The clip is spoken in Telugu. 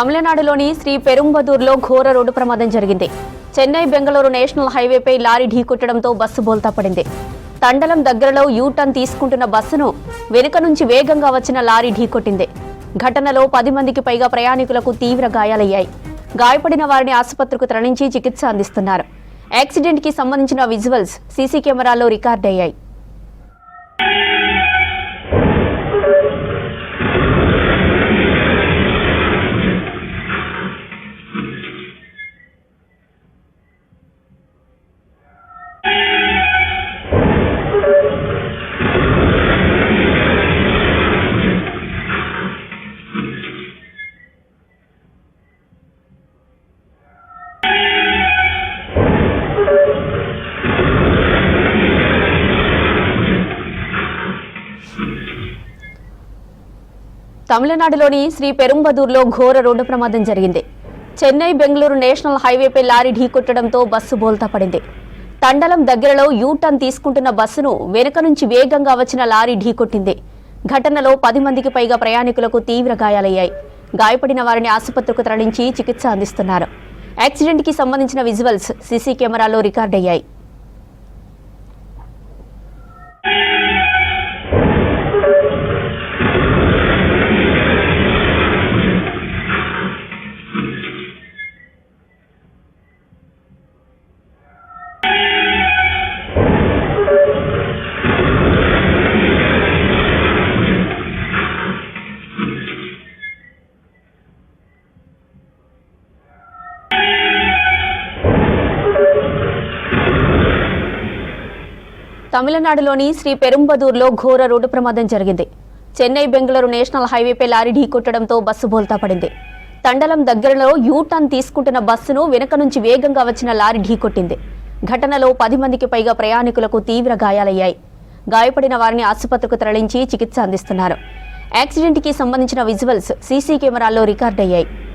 తమిళనాడులోని శ్రీ పెరుంబదూర్లో ఘోర రోడ్డు ప్రమాదం జరిగింది. చెన్నై బెంగళూరు నేషనల్ హైవేపై లారీ ఢీకొట్టడంతో బస్సు బోల్తా పడింది. తండలం దగ్గరలో యూటర్న్ తీసుకుంటున్న బస్సును వెనుక నుంచి వేగంగా వచ్చిన లారీ ఢీకొట్టింది. ఘటనలో 10 మందికి పైగా ప్రయాణికులకు తీవ్ర గాయాలయ్యాయి. గాయపడిన వారిని ఆసుపత్రికి తరలించి చికిత్స అందిస్తున్నారు. యాక్సిడెంట్ కి సంబంధించిన విజువల్స్ సీసీ కెమెరాల్లో రికార్డయ్యాయి. తమిళనాడులోని శ్రీ పెరుంబదూర్లో ఘోర రోడ్డు ప్రమాదం జరిగింది. చెన్నై బెంగళూరు నేషనల్ హైవేపై లారీ ఢీకొట్టడంతో బస్సు బోల్తా పడింది. తండలం దగ్గరలో యూటర్న్ తీసుకుంటున్న బస్సును వెనుక నుంచి వేగంగా వచ్చిన లారీ ఢీకొట్టింది. ఘటనలో 10 మందికి పైగా ప్రయాణికులకు తీవ్ర గాయాలయ్యాయి. గాయపడిన వారిని ఆసుపత్రికి తరలించి చికిత్స అందిస్తున్నారు. యాక్సిడెంట్ కి సంబంధించిన విజువల్స్ సీసీ కెమెరాలో రికార్డయ్యాయి. తమిళనాడులోని శ్రీ పెరుంబదూర్లో ఘోర రోడ్డు ప్రమాదం జరిగింది. చెన్నై బెంగళూరు నేషనల్ హైవేపై లారీ ఢీకొట్టడంతో బస్సు బోల్తా పడింది. తండలం దగ్గరలో యూటర్న్ తీసుకుంటున్న బస్సును వెనుక నుంచి వేగంగా వచ్చిన లారీ ఢీకొట్టింది. ఘటనలో 10 మందికి పైగా ప్రయాణికులకు తీవ్ర గాయాలయ్యాయి. గాయపడిన వారిని ఆసుపత్రికి తరలించి చికిత్స అందిస్తున్నారు. యాక్సిడెంట్ కి సంబంధించిన విజువల్స్ సీసీ కెమెరాల్లో రికార్డయ్యాయి.